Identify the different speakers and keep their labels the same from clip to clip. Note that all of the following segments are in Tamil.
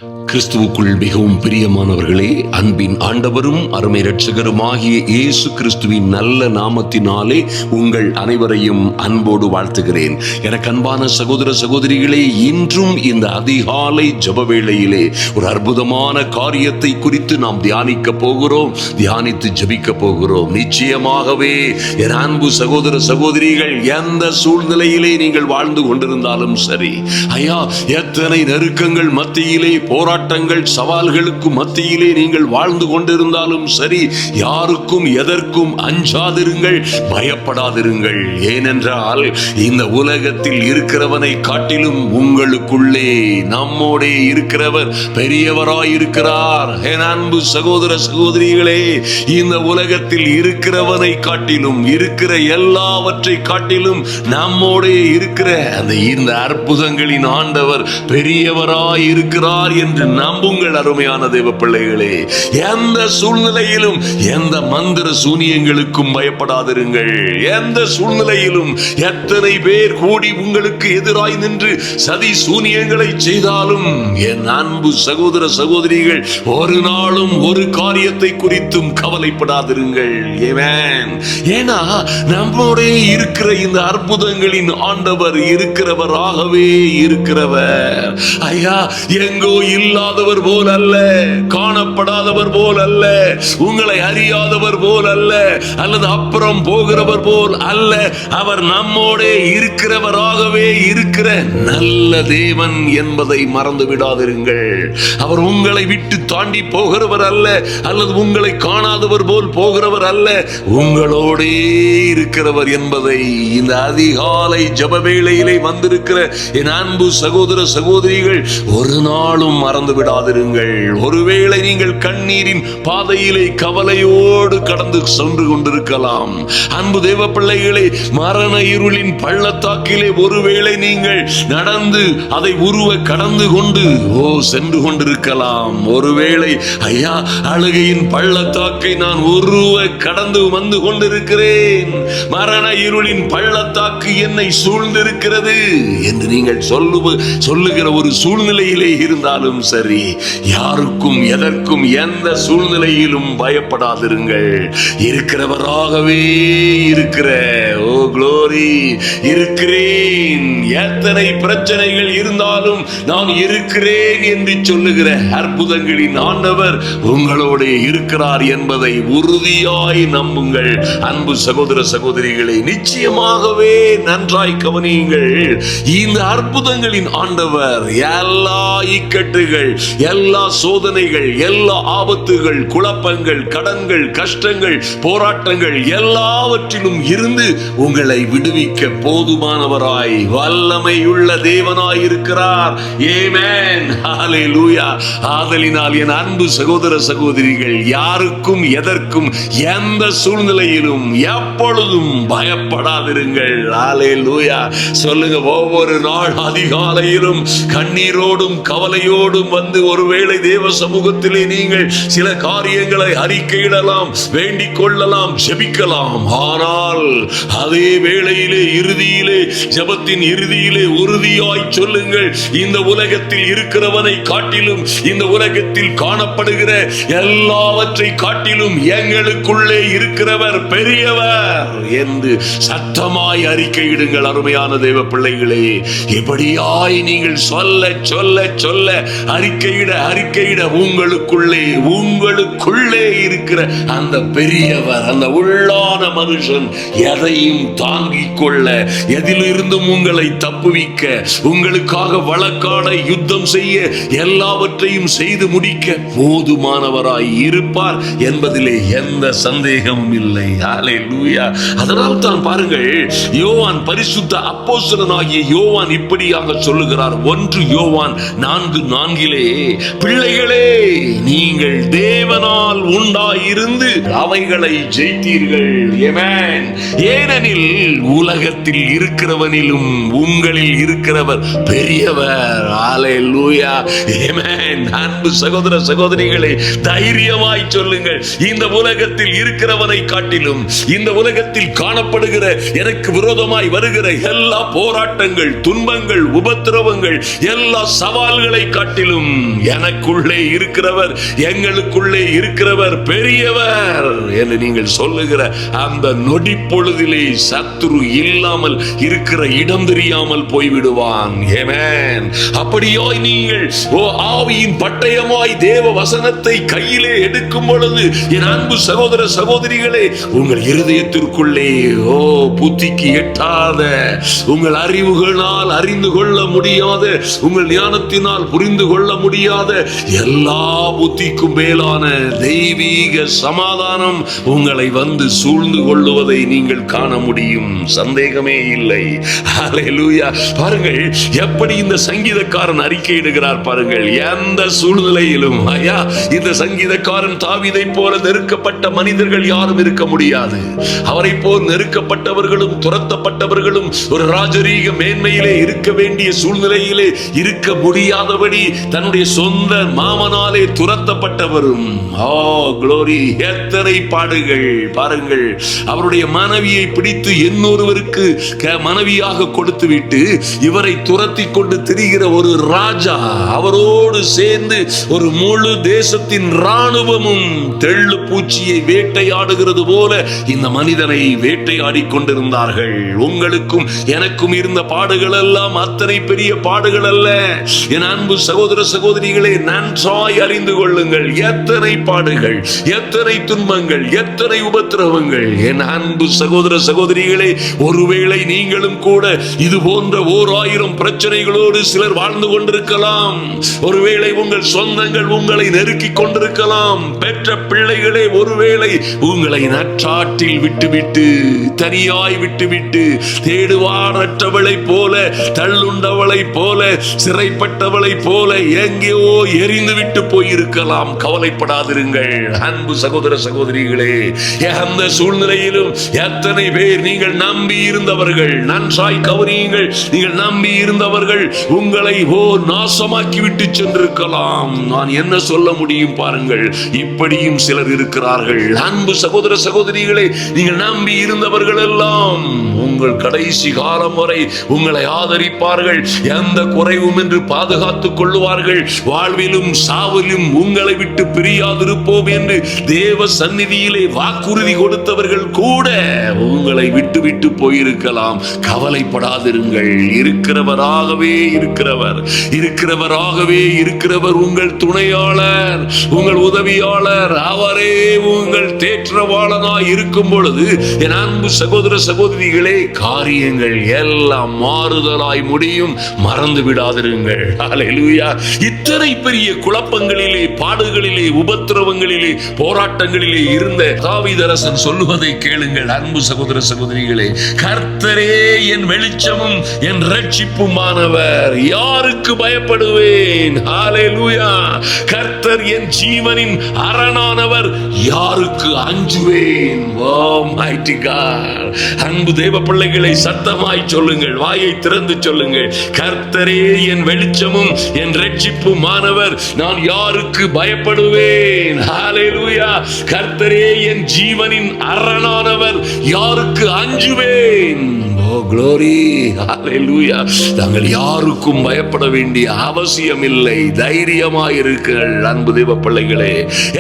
Speaker 1: கிறிஸ்துவுக்குள் மிகவும் பிரியமானவர்களே, அன்பின் ஆண்டவரும் அருமை இரட்சகருமாகிய இயேசு கிறிஸ்துவின் நல்ல நாமத்தினாலே உங்கள் அனைவரையும் அன்போடு வாழ்த்துகிறேன். எனக்கு அன்பான சகோதர சகோதரிகளே, இன்றும் இந்த அதிகாலை ஜெப வேளையிலே ஒரு அற்புதமான காரியத்தை குறித்து நாம் தியானிக்க போகிறோம், தியானித்து ஜெபிக்க போகிறோம். நிச்சயமாகவே என் அன்பு சகோதர சகோதரிகள், எந்த சூழ்நிலையிலே நீங்கள் வாழ்ந்து கொண்டிருந்தாலும் சரி, ஐயா, எத்தனை நெருக்கங்கள் மத்தியிலே, போராட்டங்கள், சவால்களுக்கு மத்தியிலே நீங்கள் வாழ்ந்து கொண்டிருந்தாலும் சரி, யாருக்கும் எதற்கும் அஞ்சாதிருங்கள், பயப்படாதிருங்கள். ஏனென்றால் இந்த உலகத்தில் இருக்கிறவனை காட்டிலும் உங்களுக்குள்ளே நம்மோடே இருக்கிறவர் பெரியவராயிருக்கிறார். என் அன்பு சகோதர சகோதரிகளே, இந்த உலகத்தில் இருக்கிறவனை காட்டிலும், இருக்கிற எல்லாவற்றை காட்டிலும் நம்மோடே இருக்கிற இந்த அற்புதங்களின் ஆண்டவர் பெரியவராயிருக்கிறார் என்று நம்புங்கள். அருமையான தேவ பிள்ளைகளே, எந்த சூழ்நிலையிலும் எந்த மந்திர சூனியங்களுக்கும் பயப்படாதிருங்கள். எந்த சூழ்நிலையிலும் எத்தனை பேர் கூடி உங்களுக்கு எதிராய் நின்று சதி சூனியங்களை செய்தாலும், என் அன்பு சகோதர சகோதரிகள், ஒரு நாளும் ஒரு காரியத்தை குறித்தும் கவலைப்படாதிருங்கள். ஏன்னா நம்மோடே இருக்கிற இந்த அற்புதங்களின் ஆண்டவர் இருக்கிறவராகவே இருக்கிறவர். ஐயா, எங்கோ இல்லாதவர் போல் அல்ல, காணப்படாதவர் போல் அல்ல, உங்களை அறியாதவர் போல் அல்ல, அல்லது அப்புறம் போகிறவர் போல் அல்ல. அவர் நம்மோடே இருக்கிறவராகவே இருக்கிற நல்ல தேவன் என்பதை மறந்து விடாதிருங்கள். அவர் உங்களை விட்டு தாண்டி போகிறவர் அல்ல, அல்லது உங்களை காணாதவர் போல் போகிறவர் அல்ல, உங்களோடே இருக்கிறவர் என்பதை இந்த அதிகாலை ஜெப வேளையிலே வந்திருக்கிற என் அன்பு சகோதர சகோதரிகள் ஒரு நாளும் மறந்து விடாதிருங்கள். ஒருவேளை நீங்கள் கண்ணீரின் பாதையிலே கவலையோடு கடந்து சென்று கொண்டிருக்கலாம். அன்பு தேவ பிள்ளைகளே, மரண இருளின் பள்ளத்தாக்கிலே ஒருவேளை நீங்கள் நடந்து அதை உருவ கடந்து கொண்டு சென்று கொண்டிருக்கலாம். ஒருவேளை ஐயா, அழுகையின் பள்ளத்தாக்கை நான் உருவ கடந்து வந்து கொண்டிருக்கிறேன், மரண இருளின் பள்ளத்தாக்கு என்னை சூழ்ந்திருக்கிறது என்று நீங்கள் சொல்லுகிற ஒரு சூழ்நிலையிலே இருந்தாலும் சரி, யாருக்கும் எதற்கும் எந்த சூழ்நிலையிலும் பயப்படாதிருங்கள். இருக்கிறவராகவே இருக்கிற இருக்கிறேன், எத்தனை பிரச்சனைகள் இருந்தாலும் நான் இருக்கிறேன் என்று சொல்லுகிற அற்புதங்களின் ஆண்டவர் உங்களோட இருக்கிறார் என்பதை உறுதியாய் நம்புங்கள். அன்பு சகோதர சகோதரிகளை, நிச்சயமாகவே நன்றாய் கவனியுங்கள். இந்த அற்புதங்களின் ஆண்டவர் எல்லா இக்கட்டுகள், எல்லா சோதனைகள், எல்லா ஆபத்துகள், குழப்பங்கள், கடன்கள், கஷ்டங்கள், போராட்டங்கள் எல்லாவற்றிலும் இருந்து உங்களை விடுவிக்க போதுமானவராய் வல்லமையுள்ள தேவனாய் இருக்கிறார். ஆமென், ஹல்லேலூயா. ஆதலினால் என் அன்பு சகோதர சகோதரிகள், யாருக்கும் எதற்கும் எந்த சூழ்நிலையிலும் எப்பொழுதும் பயப்படாதிருங்கள். ஹல்லேலூயா. சொல்லுங்க, ஒவ்வொரு நாள் அதிகாலையிலும் கண்ணீரோடும் கவலையோடும் வந்து ஒருவேளை தேவ சமூகத்திலே நீங்கள் சில காரியங்களை அறிக்கையிடலாம், வேண்டிக் கொள்ளலாம், ஜெபிக்கலாம். ஆனால் அதே வேளையிலே இறுதியிலே, ஜெபத்தின் இறுதியிலே உறுதியாய் சொல்லுங்கள், இந்த உலகத்தில் இருக்கிறவனை காட்டிலும், இந்த உலகத்தில் காணப்படுகிற எல்லாவற்றை காட்டிலும் எங்களுக்குள்ளே இருக்கிறவர் பெரியவர் என்று சத்தமாய் அறிக்கையிடுங்கள். அருமையான தேவ பிள்ளைகளே, இப்படியாய் நீங்கள் சொல்ல சொல்ல சொல்ல அறிக்கையிட உங்களுக்குள்ளே இருக்கிற அந்த பெரியவர், அந்த உள்ளான மனுஷன் எதையும் தாங்கிக் கொள்ள, எதிலிருந்தும் உங்களை தப்புவிக்க, உங்களுக்காக வழக்காட, யுத்தம் செய்ய, எல்லாவற்றையும் செய்து முடிக்க போதுமானவராய் இருப்பார் என்பதிலே எந்த சந்தேகமும் இல்லை. ஹல்லேலூயா. அதனால் தான் பாருங்கள், யோவான், பரிசுத்த அப்போஸ்தலனாகிய யோவான் இப்படியாக சொல்லுகிறார். 1 யோவான் 4:4, பிள்ளைகளே, நீங்கள் தேவனால் உண்டாயிருந்து அவைகளை ஜெயித்தீர்கள். ஆமென். ஏனெனில் உலகத்தில் இருக்கிறவனிலும் உங்களில் இருக்கிறவர் பெரியவர். ஹல்லேலூயா. ஆமென். அன்பு சகோதர சகோதரிகளே, தைரியமாய் சொல்லுங்கள், இந்த உலகத்தில் இருக்கிறவனை காட்டிலும், இந்த உலகத்தில் காணப்படுகிற எனக்கு விரோதமாய் வருகிற எல்லா போராட்டங்கள், துன்பங்கள், உபத்திரவங்கள், எல்லா சவால்களை காட்டிலும் காட்டிலும் எனக்குள்ளே இருக்கிறவர், எங்களுக்குள்ளே இருக்கிறவர் பெரியவர் என்று நீங்கள் சொல்லுகிற அந்த நொடி பொழுதிலே சத்துரு இல்லாமல் இருக்கிற இடம் தெரியாமல் போய்விடுவான். ஆமென். அப்படியாய் நீங்கள் ஆவியின் பட்டயமாய் தேவ வசனத்தை கையிலே எடுக்கும் பொழுது என் அன்பு சகோதர சகோதரிகளே, உங்கள் இருதயத்திற்குள்ளே புத்திக்கு எட்டாத, உங்கள் அறிவுகளால் அறிந்து கொள்ள முடியாத, உங்கள் ஞானத்தினால் புரிந்து கொள்ள முடியாத எல்லா புத்திக்கும் மேலான தெய்வீக சமாதானம் உங்களை வந்து சூழ்ந்து கொள்ளுவதை நீங்கள் காண முடியும். சந்தேகமே இல்லை. ஹல்லேலூயா. பாருங்கள் எப்படி இந்த சங்கீதக்காரன் அறிக்கையிடுகிறார் பாருங்கள். எந்த சூழ்நிலையிலும் ஐயா, இந்த சங்கீதக்காரன் தாவீதை போல நெருக்கப்பட்ட மனிதர்கள் யாரும் இருக்க முடியாது. அவரை போல் நெருக்கப்பட்டவர்களும் துரத்தப்பட்டவர்களும் ஒரு ராஜரீக மேன்மையிலே இருக்க வேண்டிய சூழ்நிலையிலே இருக்க முடியாதபடி தன்னுடைய சொந்த மாமனாலே துரத்தப்பட்டவரும் எத்தனை பாடுகள் பாருங்கள். அவருடைய மனைவியை பிடித்து இன்னொருவருக்கு மனைவியாக கொடுத்து விட்டு இவரை துரத்தி கொண்டு திரிகிற ஒரு ராஜா, அவரோடு சேர்ந்து ஒரு முழு தேசத்தின் ராணுவமும் தெள்ளு பூச்சியை வேட்டையாடுகிறது போல இந்த மனிதனை வேட்டையாடி கொண்டிருந்தார்கள். உங்களுக்கும் எனக்கும் இருந்த பாடுகள் எல்லாம் அத்தனை பெரிய பாடுகள் அல்ல. என் அன்பு சகோதர சகோதரிகளே, நன்றாய் அறிந்து கொள்ளுங்கள். எத்தனை பாடுகள், எத்தனை துன்பங்கள், எத்தனை உபத்திரவங்கள். என் அன்பு சகோதர சகோதரிகளே, ஒருவேளை நீங்களும் கூட இது போன்ற 1000 பிரச்சனைகளோடு சிலர் வாழ்ந்து கொண்டிருக்கலாம். ஒருவேளை உங்கள் சொந்தங்கள் உங்களை நெருக்கி கொண்டிருக்கலாம். பெற்ற பிள்ளைகளே ஒருவேளை உங்களை நற்றாற்றில் விட்டுவிட்டு, தனியாய் விட்டுவிட்டு, தேடுவாரற்றவளை போல, தள்ளுண்டவளை போல, சிறைப்பட்டவளை போல எங்கேயோ எரிந்து விட்டு போயிருக்கலாம். கவலைப்படாதிருங்கள் அன்பு சகோதர சகோதரிகளே. அந்த சூழ்நிலையிலும் எத்தனை பேர் நீங்கள் நம்பி இருந்தவர்கள், நன்றாய் கவனியுங்கள், நீங்கள் நம்பி இருந்தவர்கள் உங்களை நாசமாக்கி விட்டு சென்றிருக்கலாம். நான் என்ன சொல்ல முடியும் பாருங்கள். இப்படியும் சிலர் இருக்கிறார்கள். அன்பு சகோதர சகோதரிகளே, நீங்கள் நம்பி இருந்தவர்கள் எல்லாம் உங்கள் கடைசி காலம் வரை உங்களை ஆதரிப்பார்கள், எந்த குறைவும் என்று பாதுகாத்துக் கொள்ளுவார்கள். வாழ்விலும் சாவிலும் உங்களை விட்டு பிரியாதிருப்போம் என்று தேவ சந்நிதியிலே வாக்குறுதி கொடுத்தவர்கள் கூட உங்களை விட்டு விட்டு போயிருக்கலாம். கவலைப்படாதிருங்கள். இருக்கிறவராகவே இருக்கிறவர் உங்கள் துணையாளர், உங்கள் உதவியாளர். அவரே உங்கள் தேற்றவாளனாய் இருக்கும் பொழுது என் அன்பு சகோதர சகோதரிகளே, காரியங்கள் எல்லாம் மாறுதலாய் முடியும். மறந்து விடாதிருங்கள். ஹல்லேலூயா. இத்தனை பெரிய குழப்பங்களிலே, பாடுகளிலே, உபத்திரவங்களிலே, போராட்டங்களிலே இருந்த தாவீதரசன் சொல்லுவதை கேளுங்கள் அன்பு சகோதர சகோதரிகளே. கர்த்தரே என் வெளிச்சமும் என் இரட்சிப்புமானவர், யாருக்கு பயப்படுவேன்? ஹல்லேலூயா. கர்த்தர் என் ஜீவனின் அரணானவர், யாருக்கு அஞ்சுவேன்? ஓ மைட்டி காட். அன்பு தேவ பிள்ளைகளை சத்தமாய் சொல்லுங்கள், வாயை திறந்து சொல்லுங்கள். கர்த்தரே என் வெளிச்சமும் என் இரட்சிப்புமானவர், நான் யாருக்கு பயப்படுவேன்? ஹல்லேலூயா. கர்த்தரே என் ஜீவனின் அரணானவர், யாருக்கு அஞ்சுவேன்? ஓ க்ளோரி. ஹல்லேலூயா. நாங்கள் யாருக்கும் பயப்பட வேண்டிய அவசியம் இல்லை. தைரியமாயிருங்கள் அன்பு தேவ பிள்ளைகளே.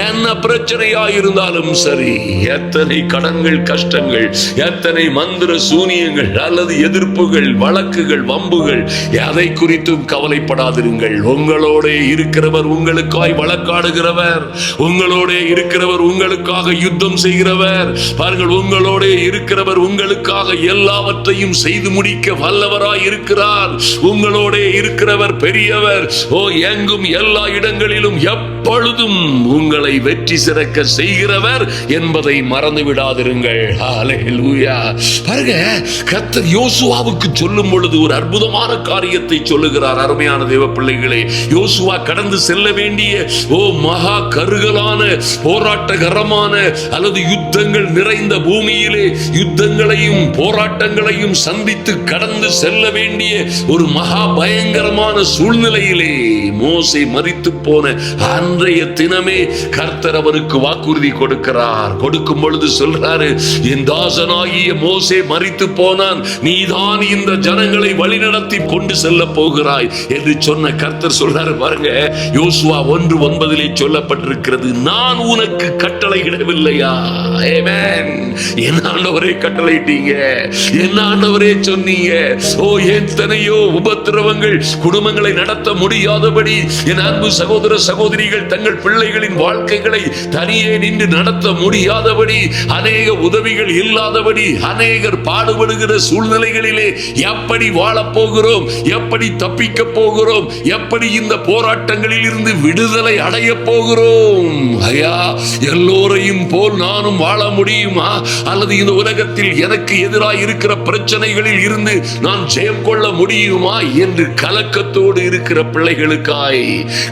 Speaker 1: என்ன பிரச்சனையாயிருந்தாலும் சரி, எத்தனை கடன்கள், கஷ்டங்கள், எத்தனை மந்திர சூனியங்கள் அல்லது எதிர்ப்புகள், வழக்குகள், வம்புகள், எதை குறித்தும் கவலைப்படாதிருங்கள். உங்களோட இருக்கிறவர் உங்களுக்காய் வழக்காடுகிறவர், உங்களோட இருக்கிறவர் உங்களுக்காக யுத்தம் செய்கிறவர். பாருங்கள், உங்களோட இருக்கிறவர் உங்களுக்காக எல்லாவற்றையும் செய்து முடிக்க வல்லவராய் இருக்கிறார். உங்களோட இருக்கிறவர் பெரியவர். எங்கும் எல்லா இடங்களிலும் எப்பொழுதும் உங்களை வெற்றி சிறக்க செய்கிறவர் என்பதை மறந்து விடாதிருங்கள். ஹல்லேலூயா. பாருங்க, கர்த்தர் யோசுவாவுக்கு சொல்லும் பொழுது ஒரு அற்புதமான காரியத்தை சொல்லுகிறார். அருமையான தேவ பிள்ளைகளே, யோசுவா கடந்து செல்ல வேண்டிய மகா கருகலான, போராட்டகரமான அல்லது யுத்தங்கள் நிறைந்த பூமியிலே யுத்தங்களையும் போராட்டங்களையும் சந்தித்து கடந்து செல்ல வேண்டிய ஒரு மகா பயங்கரமான சூழ்நிலையிலே மோசே மரித்து போன அன்றைய தினமே கர்த்தர் அவருக்கு வாக்குறுதி கொடுக்கிறார். கொடுக்கும் பொழுது சொல்றாரு, என் தாசனாகிய மோசே மரித்து போனான், நீதான் இந்த ஜனங்களை வழிநடத்தி கொண்டு செல்ல போகிறாய் என்று சொன்ன கர்த்தர் சொல்றாரு பாருங்க. யோசுவா 1:9 சொல்லப்பட்டிருக்கிறது, நான் உனக்கு கட்டளையிடவில்லையா? ஆமென். என்ன ஆண்டவரே கட்டளையிட்டீங்க, என்ன ஆண்டவரே சொன்னீங்க. ஓ, எத்தனையோ உபத்திரவங்கள் குடும்பங்களை நடத்த முடியாதபடி என் அன்பு சகோதர சகோதரிகள் தங்கள் பிள்ளைகளின் வாழ்க்கைகளை தனியே நின்று நடத்த முடியாதபடி, அநேக உதவிகள் இல்லாதபடி, அநேகர் பாடுபடுகிற சூழ்நிலைகளிலே எப்படி வாழப் போகிறோம், எப்படி தப்பிக்க போகிறோம், எப்படி இந்த போராட்டங்களில் இருந்து விடுதலை அடைய போகிறோம்? ஐயா, எல்லோரையும் போல் நானும் வாழ முடியுமா? அல்லது இந்த உலகத்தில் எனக்கு எதிராக இருக்கிற பிரச்சனைகளில் இருந்து நான் ஜெயம் கொள்ள முடியுமா என்று கலக்கத்தோடு இருக்கிற பிள்ளைகளுக்காய்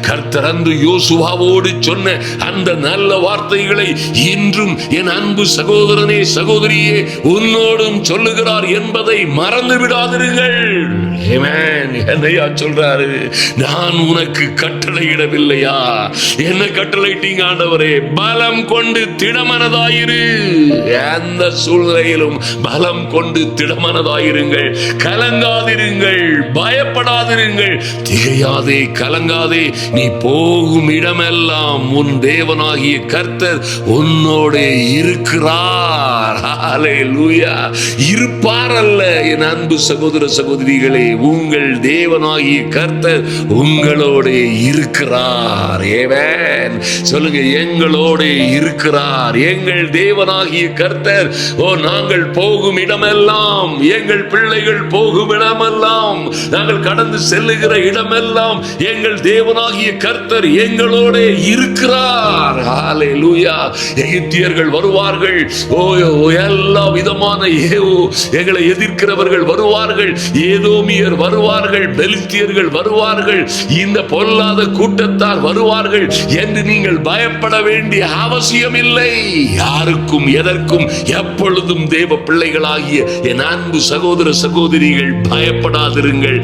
Speaker 1: கர்த்தர் அன்று யோசுவாவோடு சொன்ன அந்த நல்ல வார்த்தைகளை இன்றும் என் அன்பு சகோதரனே சகோதரியே உன்னோடும் சொல்லுகிறார் என்பதை மறந்து விடாதீர்கள். என்னையா சொல்றாரு, நான் உனக்கு கட்டளையிடவில்லையா? என்ன கட்டளையிட்டீங்க ஆண்டவரே? பலம் கொண்டு திடமனதாயிரு. எந்த சூழ்நிலையிலும் பலம் கொண்டு திடமனதாயிருங்கள், கலங்காதிருங்கள், பயப்படாதிருங்கள், திகையாதே, கலங்காதே. நீ போகும் இடமெல்லாம் உன் தேவனாகிய கர்த்தர் உன்னோட இருக்கிறார். ஹல்லேலூயா. இருப்பார் அல்ல, என் அன்பு சகோதர சகோதரிகளே, உங்கள் தேவனாகிய கர்த்தர் உங்களோட இருக்கிறார். ஆமென். சொல்லுங்க, எங்களோட இருக்கிறார் எங்கள் தேவனாகிய கர்த்தர். ஓ, நாங்கள் போகும் இடமெல்லாம், எங்கள் பிள்ளைகள் போகும் இடமெல்லாம், நாங்கள் கடந்து செல்லுகிற இடமெல்லாம் எங்கள் தேவனாகிய கர்த்தர் எங்களோட இருக்கிறார். ஹல்லேலூயா. எகிப்தியர்கள் வருவார்கள், ஓ, எல்லா விதமான எங்களை எதிர்க்கிறவர்கள் வருவார்கள், ஏதோமியர் வருவார்கள், பெலிஸ்தியர்கள் வருவார்கள், இந்த பொல்லாத கூட்டத்தார் வருவார்கள் என்று நீங்கள் பயப்பட வேண்டிய அவசியம் இல்லை. யாருக்கும் எதற்கும் எப்பொழுதும் தேவ பிள்ளைகளாகிய என் அன்பு சகோதர சகோதரிகள் பயப்படாதிருங்கள்,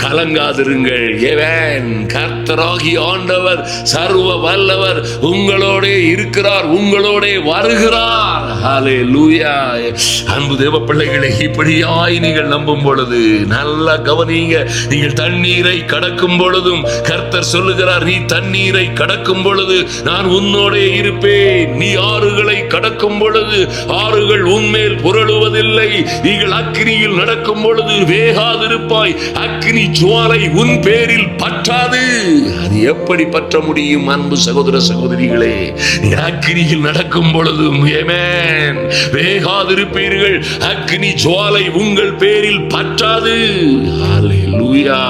Speaker 1: கலங்காதிருங்கள். ஏவன் கர்த்தராகிய ஆண்டவர் சர்வ வல்லவர் உங்களோட இருக்கிறார், உங்களோட வருகிறார். ஹல்லேலூயா. அன்பு தேவ பிள்ளைகளை, இப்படியாய் நீங்கள் நம்பும் பொழுது நல்லா கவனிங்க. நீங்கள் தண்ணீரை கடக்கும் பொழுதும் கர்த்தர் சொல்லுகிறார், நீ தண்ணீரை கடக்கும் பொழுது நான் உன்னோட இருப்பேன். நீ ஆறுகளை கடக்கும் பொழுது ஆறுகள் உன்மேல் புரளுவதில்லை. நீங்கள் அக்கினியில் நடக்கும் பொழுது வேகாதிருப்பாய், அக்கினி ஜுவாலை உன் பேரில் பற்றாது. அது எப்படி பற்ற முடியும் அன்பு சகோதர சகோதரிகளே? அக்கினியில் நடக்கும் பொழுதும் ஆமென் வேகாதிருப்பீர்கள், அக்கினி ஜுவாலை உங்கள் பேரில் பற்றாது. ஹல்லேலூயா.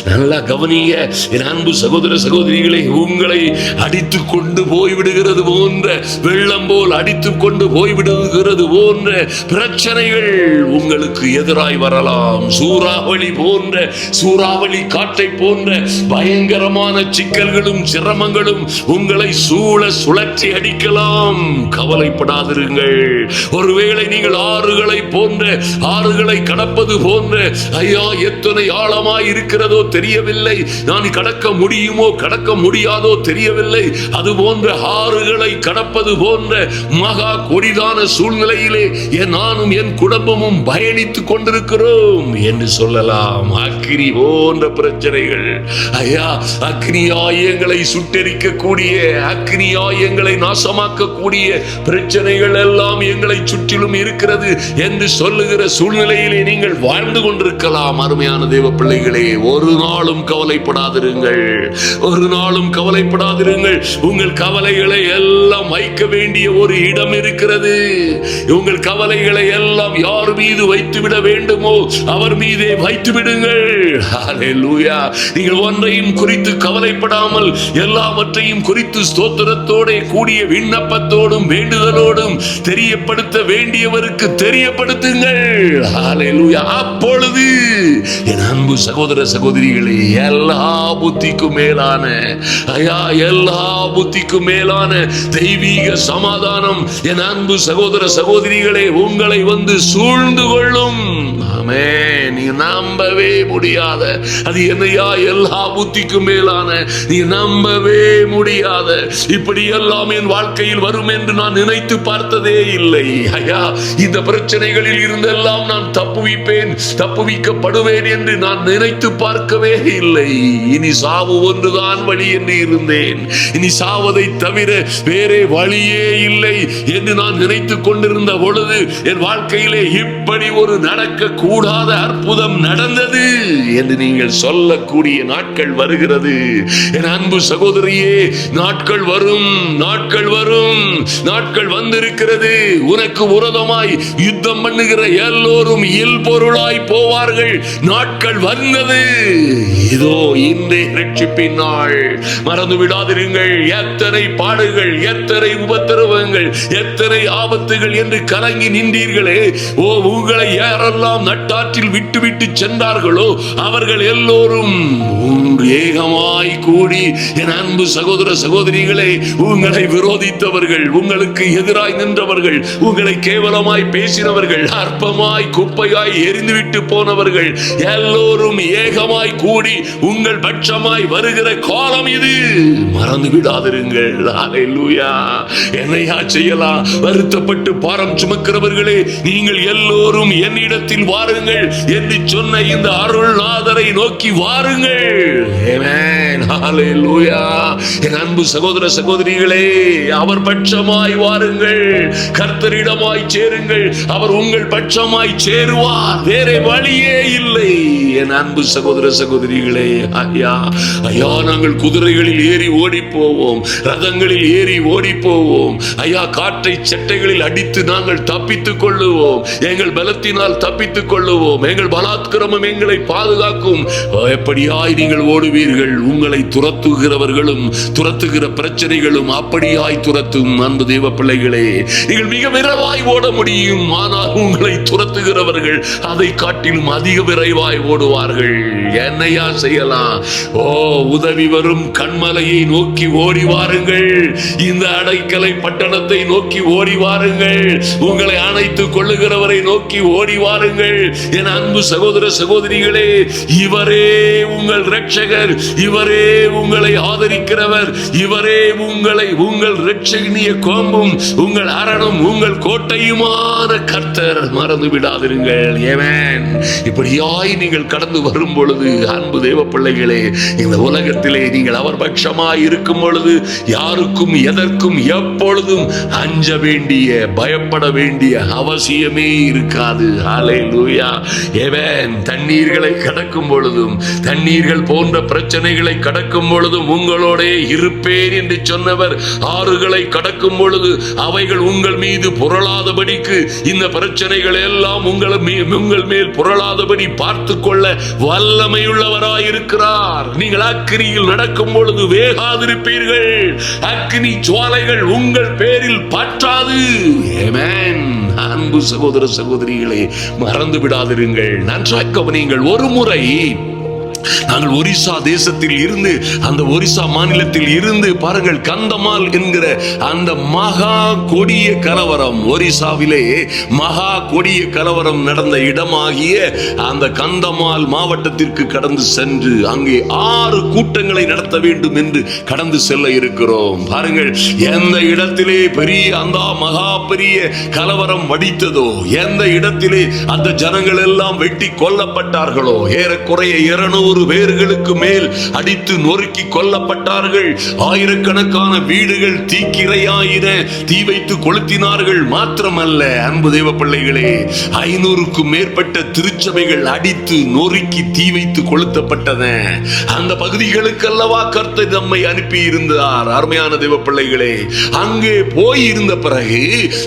Speaker 1: நல்லா கவனிங்க என் அன்பு சகோதர சகோதரிகளே, உங்களை அடித்துக் கொண்டு போய்விடுகிறது போன்ற, வெள்ளம் போல் அடித்துக் கொண்டு போய்விடுகிறது போன்ற பிரச்சனைகள் உங்களுக்கு எதிராய் வரலாம். சூறாவளி போன்ற, சூறாவளி காற்றை போன்ற பயங்கரமான சிக்கல்களும் சிரமங்களும் உங்களை சூழ சுழற்றி அடிக்கலாம். கவலைப்படாதிருங்கள். ஒருவேளை நீங்கள் ஆறுகளை போன்ற, ஆறுகளை கடப்பது போன்ற, ஐயா எத்தனை ஆழமாய் இருக்கிறதோ தெரியவில்லை, நான் கடக்க முடியுமோ கடக்க முடியாதோ தெரியவில்லை, அது போன்ற ஆறுகளை கடப்பது போன்ற மகா கொடிதான சூழ்நிலையிலே நானும் என் குடும்பமும் பயணித்துக் கொண்டிருக்கிறோம் என்று சொல்லலாம். அக்கினி போன்ற பிரச்சனைகள், ஐயா அக்னியாயங்களை சுட்டெரிக்கக்கூடிய, அக்னியாயங்களை நாசமாக்கக்கூடிய பிரச்சனைகள் எல்லாம் எங்களை சுற்றிலும் இருக்கிறது என்று சொல்லுகிற சூழ்நிலையிலே நீங்கள் வாழ்ந்து கொண்டிருக்கலாம். அருமையான தேவ பிள்ளைகளே, ஒரு நாளும் கவலைப்படாதிருங்கள், ஒரு நாளும் கவலைப்படாதிருங்கள். உங்கள் கவலைகளை எல்லாம் வைக்க வேண்டிய ஒரு இடம் இருக்கிறது. உங்கள் கவலைகளை எல்லாம் யார் மீது வைத்துவிட வேண்டுமோ அவர் மீதே வைத்து விடுங்கள். ஹல்லேலூயா. நீங்கள் ஒன்றையும் குறித்து கவலைப்படாமல் எல்லாவற்றையும் குறித்து ஸ்தோத்திரத்தோட கூடிய விண்ணப்பத்தோடும் வேண்டுதலோடும் தெரியப்படுத்த வேண்டியவருக்கு தெரியப்படுத்துங்கள். ஹல்லேலூயா. அப்பொழுது என் அன்பு சகோதர சகோதரிகளே, எல்லா புத்திக்கும் மேலான, ஐயா எல்லா புத்திக்கும் மேலான தெய்வீக சமாதானம் என் அன்பு சகோதர சகோதரிகளே உங்களை வந்து சூழ்ந்து கொள்ளும். ஆமே, நீ நம்பவே முடியாத, அது என்னையா எல்லா புத்திக்கும் மேலான, நீ நம்பவே முடியாத இப்படி எல்லாம் என் வாழ்க்கையில் வரும் என்று நான் நினைத்து பார்த்ததே இல்லை. ஐயா, இந்த பிரச்சனைகளில் இருந்தெல்லாம் நான் தப்புவிக்கப்படுவேன் என்று நான் நினைத்து பார்க்கவே இல்லை. இனி சாவு ஒன்றுதான் வழி என்று இருந்தேன். இனி சாவதை தவிர வேறே வழியே இல்லை என்று நான் நினைத்துக் கொண்டிருந்த பொழுது என் வாழ்க்கையிலே இப்படி ஒரு நடக்க கூடாத அற்புதம் நடந்தது என்று நீங்கள் சொல்லக்கூடிய நாட்கள் வருகிறது. என் அன்பு சகோதரியே, நாட்கள் வரும், நாட்கள் வரும், நாட்கள் வந்திருக்கிறது. உனக்கு விரோதமாய் யுத்தம் பண்ணுகிற எல்லோரும் இல்பொருளாய் போவார்கள். நாட்கள் வந்தது. இதோ இன்றைய ரட்சிப்பின் நாள். மறந்து விடாதிருங்கள். எத்தனை பாடுகள், எத்தனை உபத்திரவங்கள், எத்தனை ஆபத்துகள் என்று கலங்கி நின்றீர்களே, ஓ, உங்களை யாரெல்லாம் நட்டாற்றில் விட்டு விட்டு சென்றார்களோ அவர்கள் எல்லோரும் ஏகமாய் கூடி, என் அன்பு சகோதர சகோதரிகளே, உங்களை விரோதித்தவர்கள், உங்களுக்கு எதிராய் நின்றவர்கள், உங்களை கேவலமாய் பேசினவர்கள், அற்பமாய் குப்பையாய் எரிந்துவிட்டு போனவர்கள் எல்லோரும் ஏகமாய் கூடி உங்கள் பட்சமாய் வருகிற காலம் இது. மறந்து விடாதிருங்கள். ஹல்லேலூயா. என்னையா செய்யலாம்? வருத்தப்பட்டு பாரம் சுமக்கிறவர்களே, நீங்கள் எல்லோரும் என்னிடத்தில் வாருங்கள் என்று சொன்ன இந்த அருள்நாதரை நோக்கி வாருங்கள். ஆமென். ஹல்லேலூயா. என் அன்பு சகோதர சகோதரிகளே, அவர் பட்சமாய் வாருங்கள். கர்த்தரிடமாய் சேருங்கள். அவர் உங்கள் பட்சமாய் சேருவார். வேறே வழியே இல்லை. என் அன்பு சகோதர சகோதரிகளே, ஐயா ஐயா, நாங்கள் குதிரைகளில் ஏறி ஓடி போவோம், ரதங்களில் ஏறி ஓடி போவோம். ஐயா, காற்றை சட்டைகளில் அடித்து நாங்கள் தப்பித்துக் கொள்ளுவோம். எங்கள் பலத்தினால் தப்பித்துக் கொள்ளுவோம். எங்கள் பலாத்கிரமம் எங்களை பாதுகாக்கும். எப்படியாய் நீங்கள் ஓடுவீர்கள். உங்களை துரத்துகிறவர்களும் துரத்துகிற பிரச்சனைகளும் அப்படியாய் துரத்தும். அன்பு தேவ பிள்ளைகளே, நீங்கள் மிக விரைவாய் ஓட முடியும். ஆனால் உங்களை துரத்துகிறவர்கள் அதை காட்டிலும் அதிக விரைவாய் ஓடுவார்கள். என்னையா செய்யலாம்? ஓ, உதவி வரும் கண்மலையை நோக்கி ஓடி வாருங்கள். இந்த அடைக்கலை பட்டணத்தை நோக்கி ஓடி வாருங்கள். உங்களை அணைத்துக் கொள்ளுகிறவரை நோக்கி ஓடி வாருங்கள். என் அன்பு சகோதர சகோதரிகளே, இவரே உங்கள் இரட்சகர், இவரே உங்களை ஆதரிக்கிறவர், இவரே உங்கள் இரட்சகனிய கோம்பும் உங்கள் அரணும் உங்கள் கோட்டையுமான கர்த்தர். மறந்து விடாதிருங்கள். ஆமென். இப்படியாய் நீங்கள் கடந்து வரும் பொழுது, அன்பு தேவ பிள்ளைகளே, இந்த உலகத்திலே நீங்கள் அவர் பட்சமாய் இருக்கும் பொழுது யாருக்கும் எதற்கும் எப்பொழுதும் அஞ்ச வேண்டிய, பயப்பட வேண்டிய அவசியமே இருக்காது. ஹல்லேலூயா. ஆமென். தண்ணீர்களை கடக்கும் பொழுதும், தண்ணீர்கள் போன்ற பிரச்சனைகளை கடக்கும் பொழுதும் உங்களோட இருப்பேன் என்று சொன்னவர், ஆறுகளை கடக்கும் பொழுது அவைகள் உங்கள் மீது புரளாதபடிக்கு, இந்த பிரச்சனைகள் எல்லாம் உங்கள் மேல் புரளாதபடி பார்த்துக் கொள்ள வல்லமையுள்ளவராயிருக்கிறார். நீங்கள் அக்கினியில் நடக்கும் பொழுது வேகாதிருப்பீர்கள். அக்கினி ஜுவாலைகள் உங்கள் பேரில் பற்றாது. ஆமென். அன்பு சகோதர சகோதரிகளே, மறந்து விடாதிருங்கள். நன்றாய் கவனியுங்கள். ஒரு முறை நாங்கள் ஒரிசா தேசத்தில் இருந்து, அந்த ஒரிசா மாநிலத்தில் இருந்து பாருங்கள், கந்தமால் என்கிற அந்த மகா கொடிய கலவரம், ஒரிசாவிலே மகா கொடிய கலவரம் நடந்த இடமாகிய அந்த கந்தமால் மாவட்டத்திற்கு கடந்து சென்று அங்கே 6 கூட்டங்களை நடத்த வேண்டும் என்று கடந்து செல்ல இருக்கிறோம். பாருங்கள், எந்த இடத்திலே அந்த மகா பெரிய கலவரம் வடித்ததோ, எந்த இடத்திலே அந்த ஜனங்கள் எல்லாம் வெட்டி கொல்லப்பட்டார்களோ, ஏறக்குறைய 200 பேர்களுக்கு மேல் அடித்து நொறுக்கி கொல்லப்பட்டார்கள். ஆயிரக்கணக்கான வீடுகள் தீக்கிரையாயின, தீ வைத்து கொளுத்தினார்கள். மாத்திரமல்ல, அன்பு தேவ பிள்ளைகளே, 500க்கும் மேற்பட்ட திருச்சபைகள் அடித்து நொறுக்கி தீ வைத்து கொளுத்தப்பட்டன. அந்த பகுதிகளுக்கு அல்லவா கர்த்தர் நம்மை அனுப்பி இருந்தார். அருமையான தேவ பிள்ளைகளே, அங்கே போய் இருந்த பிறகு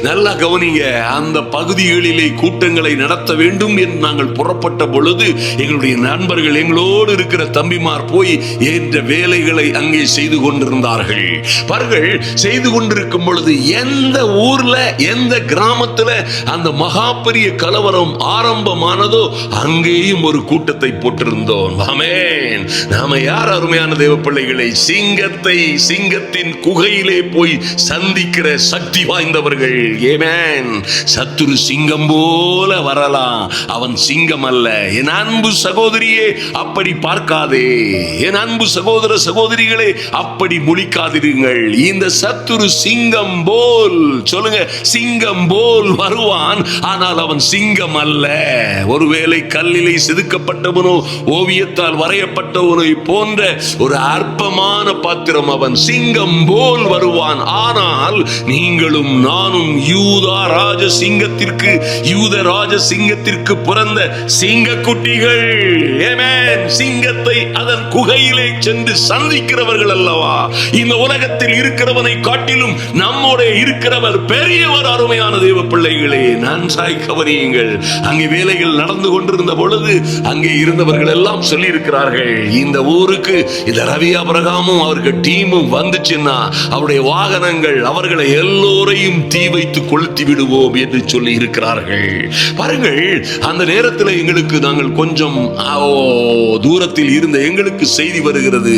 Speaker 1: நல்லா கவனிங்க, அந்த பகுதிகளிலே கூட்டங்களை நடத்த வேண்டும் என்று நாங்கள் புறப்பட்ட பொழுது எங்களுடைய நண்பர்கள் எங்களோடு எங்களோடு இருக்கிற தம்பிமார் போய் என்ற வேலைகளை அங்கே செய்து கொண்டிருந்தார்கள். பாருங்கள், செய்து கொண்டிருக்கும் பொழுது எந்த ஊர்ல எந்த கிராமத்துல அந்த மகா பெரிய கலவரம் ஆரம்பமானதோ அங்கேயும் ஒரு கூட்டத்தை போட்டிருந்தோம். ஆமென். நாம யார் அருமையான தேவ பிள்ளைகளை? சிங்கத்தை சிங்கத்தின் குகையிலே போய் சந்திக்கிற சக்தி வாய்ந்தவர்கள். ஆமென். சத்துரு சிங்கம் போல வரலாம், அவன் சிங்கம் அல்ல. என் அன்பு சகோதரியே, அப்படி பார்க்காதே. என் அன்பு சகோதர சகோதரிகளே, அப்படி முழிக்காதிருங்கள். இந்த சத்துரு சிங்கம் போல், சொல்லுங்க, சிங்கம் போல் வருவான், ஆனால் அவன் சிங்கம் அல்ல. ஒருவேளை கல்லிலே செதுக்கப்பட்டவனோ ஓவியத்தால் வரையப்பட்டவனோ போன்ற ஒரு அற்பமான பாத்திரம் அவன். சிங்கம் போல் வருவான். ஆனால் நீங்களும் நானும் யூதா ராஜ சிங்கத்திற்கு, யூத ராஜ சிங்கத்திற்கு பிறந்த சிங்க குட்டிகள். ஆமென். சிங்கத்தை அதன் குகையிலே சென்று சந்திக்கிறவர்கள் அல்லவா? இந்த உலகத்தில் இருக்கிறவனை காட்டிலும் நம்மோட இருக்கிறவர் பெரியவர். அருமையான தேவ பிள்ளைகளே, நன்றாய் கவனியுங்கள். அங்கே வேலைகள் நடந்து கொண்டிருந்த பொழுது அங்கே இருந்தவர்கள் எல்லாம் சொல்லி இருக்கிறார்கள், இந்த ஊருக்கு இந்த ரவி அபிரகாமும் அவர்கள் டீமும் வந்துச்சுன்னா அவருடைய வாகனங்கள் அவர்களை எல்லோரையும் தீ வைத்து கொளுத்தி விடுவோம் என்று சொல்லி இருக்கிறார்கள். பாருங்கள், அந்த நேரத்தில் எங்களுக்கு, நாங்கள் கொஞ்சம் தூரத்தில் இருந்த எங்களுக்கு செய்தி வருகிறது,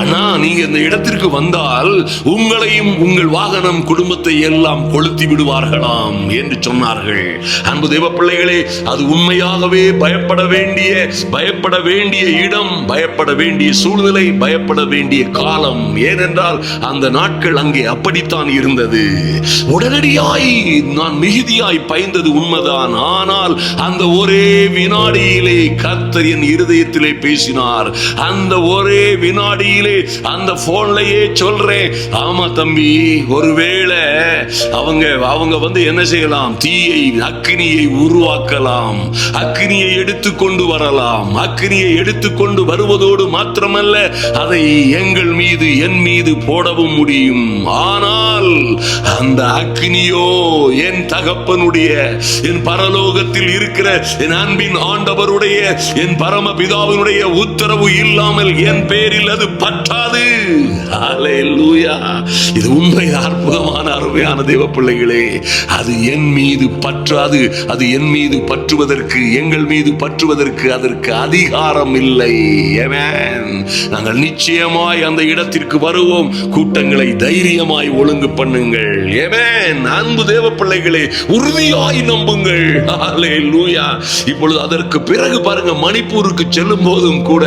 Speaker 1: அண்ணா நீங்க இந்த இடத்திற்கு வந்தால் உங்களையும் உங்கள் வாகனம் குடும்பத்தை எல்லாம் கொளுத்தி விடுவார்களாம் என்று சொன்னார்கள். அன்பு தேவ பிள்ளைகளே, அது உண்மையாகவே பயப்பட வேண்டிய இடம், பயப்பட வேண்டிய சூழ்நிலை, பயப்பட வேண்டிய காலம். ஏனென்றால் அந்த நாட்கள் அங்கே அப்படித்தான் இருந்தது. உடனடியாய் நான் மிகுதியாய் பயந்தது உண்மைதான். ஆனால் அந்த ஒரே வினாடியிலே கர்த்தர் என் இருதயத்திலே பேசினார். அந்த ஒரே வினாடியிலே அந்த போன்லயே சொல்றேன், ஆமா தம்பி, ஒருவேளை அவங்க வந்து என்ன செய்யலாம், தீயை அக்கினியை உருவாக்கலாம், அக்கினியை எடுத்துக்கொண்டு வரலாம். அக்கினியை எடுத்துக்கொண்டு வருவதோடு மாத்திரமல்ல, அதை எங்கள் மீது, என் மீது போடவும் முடியும். ஆனால் அந்த அக்கினியோ என் தகப்பனுடைய, என் பரலோகத்தில் இருக்கிற என் அன்பின் ஆண்டவருடைய, என் பரமபிதாவினுடைய உத்தரவு இல்லாமல் என் பேரில் அது பற்றாது. ஹல்லேலூயா. இது உண்மை. அற்புதமான அருமையான தேவ பிள்ளைகளே, அது என் மீது பற்றாது. அது என் மீது பற்றுவதற்கு, எங்கள் மீது பற்றுவதற்கு அதற்கு அதிகாரம் இல்லை. ஆமென். நாங்கள் நிச்சயமாய் அந்த இடத்திற்கு வருவோம். கூட்டங்களை தைரியமாய் ஒழுங்கு பண்ணுங்கள். ஆமென். அன்பு தேவ பிள்ளைகளே, உறுதியாய் நம்புங்கள். ஹல்லேலூயா. இப்பொழுது அதற்கு பிறகு பாருங்க, மணிப்பூருக்கு செல்லும் போதும் கூட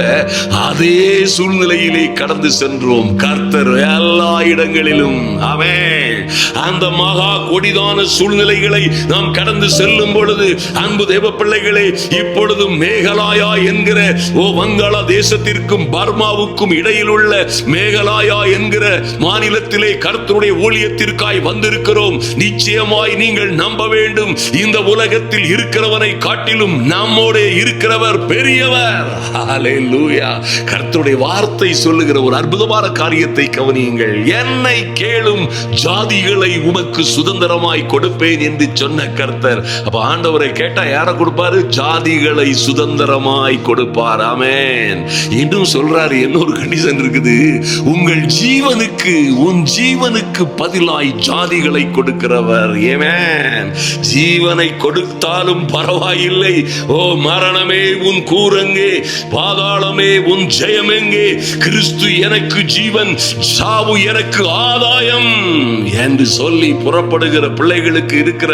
Speaker 1: அதே சூழ்நிலையிலே கடந்து சென்றோம். கர்த்தர் எல்லா இடங்களிலும், ஆமென், அந்த மகா கொடிதான சூழ்நிலைகளை நாம் கடந்து செல்லும் பொழுது, அன்பு தேவ பிள்ளைகளே, இப்பொழுதும் மேகலாயா என்கிற வங்காள தேசத்திற்கும் பர்மாவுக்கும் இடையில் உள்ள மேகலாயா என்கிற மாநிலத்திலே கர்த்தருடைய ஊழியத்திற்காய் வந்திருக்கிறோம். நிச்சயமாய் நீங்கள் நம்ப வேண்டும், இந்த உலகத்தில் இருக்கிறவனை காட்டிலும் நம்மோட இருக்கிறவர் பெரியவர். ஹல்லேலூயா. கர்த்தருடைய வார்த்தை சொல்லுகிற ஒரு அற்புதமான காரியத்தை கவனியுங்கள். என்னை கேளும், ஜாதிகளை உமக்கு சுதந்திரமாய் கொடுப்பேன் என்று சொன்ன கர்த்தர். அப்ப ஆண்டவரை கேட்டா யாரை கொடுப்பாரு? ஜாதிகளை சுதந்திரமாய் கொடுப்பார். ஆமென். இன்னும் சொல்றாரு, இன்னொரு கண்டிஷன் இருக்குது, உங்கள் ஜீவனுக்கு, உன் ஜீவனுக்கு பதிலாய் ஜாதிகளை கொடுக்கிறவர். ஆமென். ஜீவனை கொடுத்தாலும் பரவாயில்லை. ஓ மரணமே உன் கூரங்கே, பாதாளமே உன் ஜெயம் எங்கே? கிறிஸ்து எனக்கு ஜீவன், சாவு எனக்கு ஆதாயம் என்று சொல்லி புறப்படுகிற பிள்ளைகளுக்கு இருக்கிற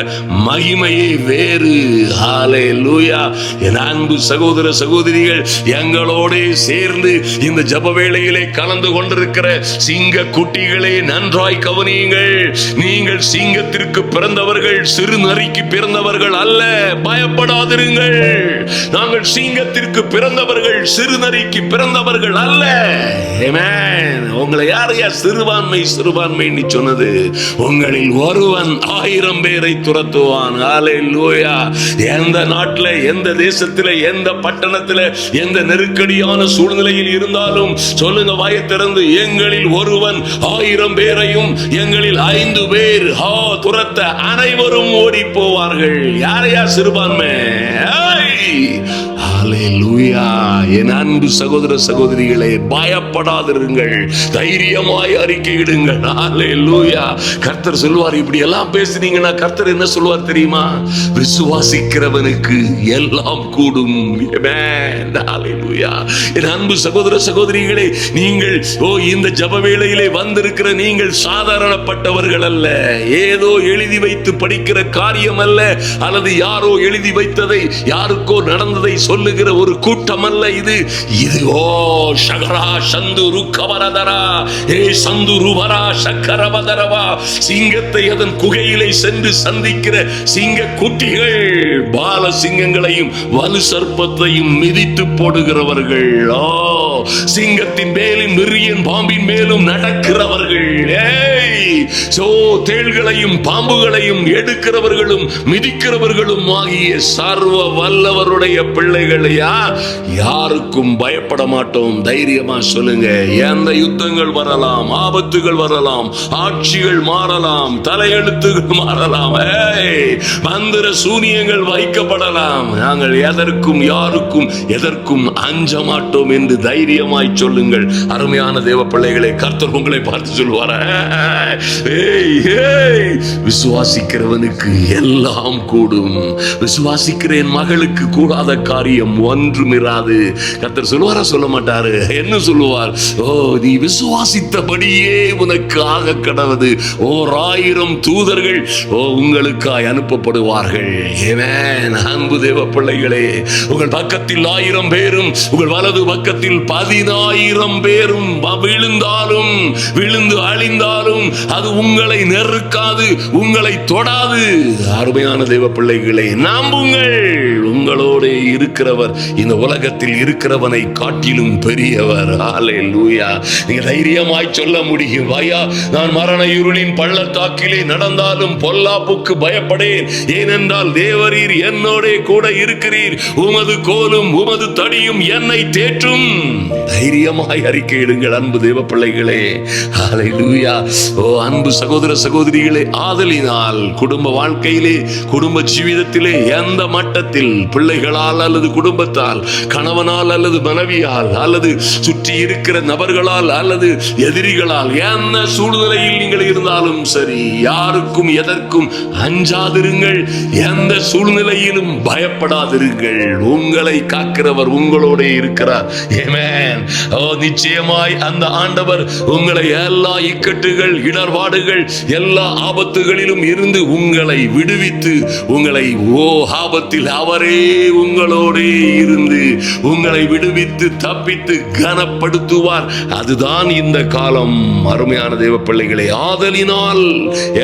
Speaker 1: மகிமையே வேறு. ஹல்லேலூயா. என் அன்பு சகோதர சகோதரிகள், எங்களோட சேர்ந்து இந்த ஜெப வேளையிலே கலந்து கொண்டிருக்கிற சிங்க குட்டிகளே, நன்றாய் கவனியுங்கள். நீங்கள் சிங்கத்திற்கு பிறந்தவர்கள், சிறு நரிக்கு பிறந்தவர்கள் அல்ல. பயப்படாதிருங்கள். நாங்கள் சிங்கத்திற்கு பிறந்தவர்கள், சிறு நரிக்கு பிறந்தவர்கள் அல்ல. ஆமென். உங்களை யாரையா சிறுபான்மை சிறுபான்மைன்னு சொன்னது? உங்களில் ஒருவன் 1000 பேரை துரத்துவான். ஹல்லேலூயா. எந்த நாட்டில், எந்த தேசத்தில், எந்த பட்டணத்தில், எந்த நெருக்கடியான சூழ்நிலையில் இருந்தாலும் சொல்லுங்க, வாயை திறந்து, எங்களில் ஒருவன் 1000 பேரையும் எங்களில் 5 பேர் துரத்த அனைவரும் ஓடி போவார்கள். யாரையா சிறுபான்மை? ஹல்லேலூயா. என் அன்பு சகோதர சகோதரிகளே, பயப்படாதிருங்கள், தைரியமாய் அறிக்கையிடுங்கள். ஹல்லேலூயா. கர்த்தர் சொல்வார், இப்படி எல்லாம் பேசுனீங்கன்னா கர்த்தர் என்ன சொல்வார் தெரியுமா? விசுவாசிக்கிறவனுக்கு எல்லாம் கூடும். ஹல்லேலூயா. என் அன்பு சகோதர சகோதரிகளே, நீங்கள் இந்த ஜப வேளையிலே வந்திருக்கிற நீங்கள் சாதாரணப்பட்டவர்கள் அல்ல. ஏதோ எழுதி வைத்து படிக்கிற காரியம் அல்ல, அல்லது யாரோ எழுதி வைத்ததை யாருக்கோ நடந்ததை சொல்லுகிற ஒரு கூட்டம் அல்ல இது. ஓ ஷகரா சந்துரு கவரதரா ஏ சந்துரு வரா சக்கரவதரவா. சிங்கத்தை அதன் குகையிலே சென்று சந்திக்கிற சிங்க குட்டிகள், பால சிங்கங்களையும் வலு சர்ப்பத்தையும் மிதித்து போடுகிறவர்கள். சிங்கத்தின் மேலும் விரியன் பாம்பின் மேலும் நடக்கிறவர்கள். தேள்களையும் பாம்புகளையும் எடுக்கிறவர்களும் மிதிக்கிறவர்களும் ஆகிய சர்வ வல்லவருடைய பிள்ளைகளையா, யாருக்கும் பயப்பட மாட்டோம். தைரியமா சொல்லுங்க. எந்த யுத்தங்கள் வரலாம், ஆபத்துகள் வரலாம், ஆட்சிகள் மாறலாம், தலையெழுத்துகள் மாறலாம், மந்திர சூனியங்கள் வைக்கப்படலாம், நாங்கள் எதற்கும் யாருக்கும் எதற்கும் அஞ்ச மாட்டோம் என்று தைரியமாய் சொல்லுங்கள். அருமையான தேவ பிள்ளைகளை, கர்த்தர் உங்களை பார்த்து சொல்வார், விசுவாசிக்கிறவனுக்கு எல்லாம் கூடும். விசுவாசிக்கிற என் மகளுக்கு கூடாத காரியம் ஒன்றும் இராது. கர்த்தர் சொல்லுவாரா? சொல்ல மாட்டாரு. என்ன சொல்லுவார்? நீ விசுவாசித்தபடியே உனக்கு ஆக கடவது. 1000 தூதர்கள் உங்களுக்காய் அனுப்பப்படுவார்கள். அன்பு தேவ பிள்ளைகளே, உங்கள் பக்கத்தில் 1000 பேரும் உங்கள் வலது பக்கத்தில் 10,000 பேரும் விழுந்தாலும் விழுந்து அழிந்தாலும் அது உங்களை நெருக்காது, உங்களை தொடாது. அருமையான தேவ பிள்ளைகளை, நம்புங்கள். உங்களோட இருக்கிறவர் இந்த உலகத்தில் இருக்கிறவனை காட்டிலும் பெரியவர். ஹல்லேலூயா. நீங்க தைரியமாய் சொல்ல முடியும், ஐயா, நான் மரண இருளின் பள்ளத்தாக்கிலே நடந்தாலும் பொல்லாப்புக்கு பயப்படேன், ஏனென்றால் தேவரீர் என்னோட கூட இருக்கிறீர், உமது கோலும் உமது தடியும் என்னை தேற்றும். தைரியமாய் அறிக்கையிடுங்கள் அன்பு தேவ பிள்ளைகளே. ஹல்லேலூயா. அன்பு சகோதர சகோதரிகளே, ஆதலினால் குடும்ப வாழ்க்கையிலே, குடும்ப ஜீவிதத்திலே எந்த மட்டத்தில் பிள்ளைகளால் அல்லது குடும்பத்தால், கணவனால் அல்லது மனைவியால் அல்லது சுற்றி இருக்கிற நபர்களால் அல்லது எதிரிகளால் என்ன சூழ்நிலையில் நீங்கள் இருந்தாலும் சரி, யாருக்கும் எதற்கும் அஞ்சாதிருங்கள். எந்த சூழ்நிலையிலும் பயப்படாதிருங்கள். உங்களை காக்கிறவர் உங்களோட இருக்கிறார். ஆமென். நிச்சயமாய் அந்த ஆண்டவர் உங்களை எல்லா இக்கட்டுகள், இடர்பாடுகள், எல்லா ஆபத்துகளிலும் இருந்து உங்களை விடுவித்து, உங்களை ஆபத்தில் அவரே உங்களோட இருந்து உங்களை விடுவித்து தப்பித்து கனப்படுத்துவார். அதுதான் இந்த காலம். அருமையான தேவ பிள்ளைகளை, ஆதலினால்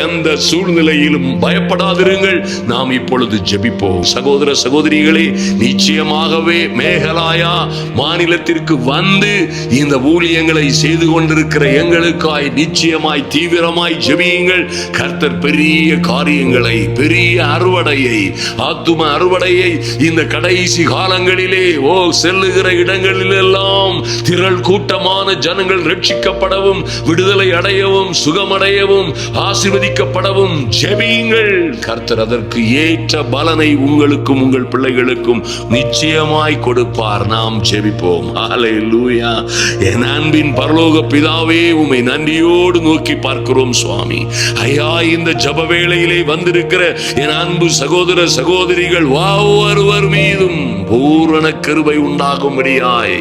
Speaker 1: எந்த சூழ்நிலையிலும் பயப்படாதிருங்கள். நாம் இப்பொழுது ஜெபிப்போம். சகோதர சகோதரிகளே, நிச்சயமாகவே மேகலாயா மாநிலத்திற்கு வந்து இந்த ஊழியங்களை செய்து கொண்டிருக்கிற எங்களுக்காய் நிச்சயமாய் தீவிரமாய் ஜெபியுங்கள். கர்த்தர் பெரிய காரியங்களை, பெரிய அறுவடையை, ஆத்தும அறுவடையை இந்த கடைசி காலங்களிலே செல்லுகிற இடங்களிலெல்லாம் திரள் கூட்டமான ஜனங்கள் ரட்சிக்கப்படவும், விடுதலை அடையவும், சுகமடையவும், ஆசீர்வதிக்கப்படவும் ஜெபியுங்கள். கர்த்தர் அதற்கு ஏற்ற பலனை உங்களுக்கும் உங்கள் பிள்ளைகளுக்கும் நிச்சயமாய் கொடுப்பார். நாம் ஜெபிப்போம். ஹல்லேலூயா. என் அன்பின் பரலோக பிதாவே, உம்மை நன்றியோடு நோக்கி பார்க்கிறோம் சுவாமி. ஐயா, இந்த ஜப வேளையிலே வந்திருக்கிற என் அன்பு சகோதர சகோதரிகள் ஒவ்வொருவர் மீதும் பூரண கிருபை உண்டாகும்படியாய்,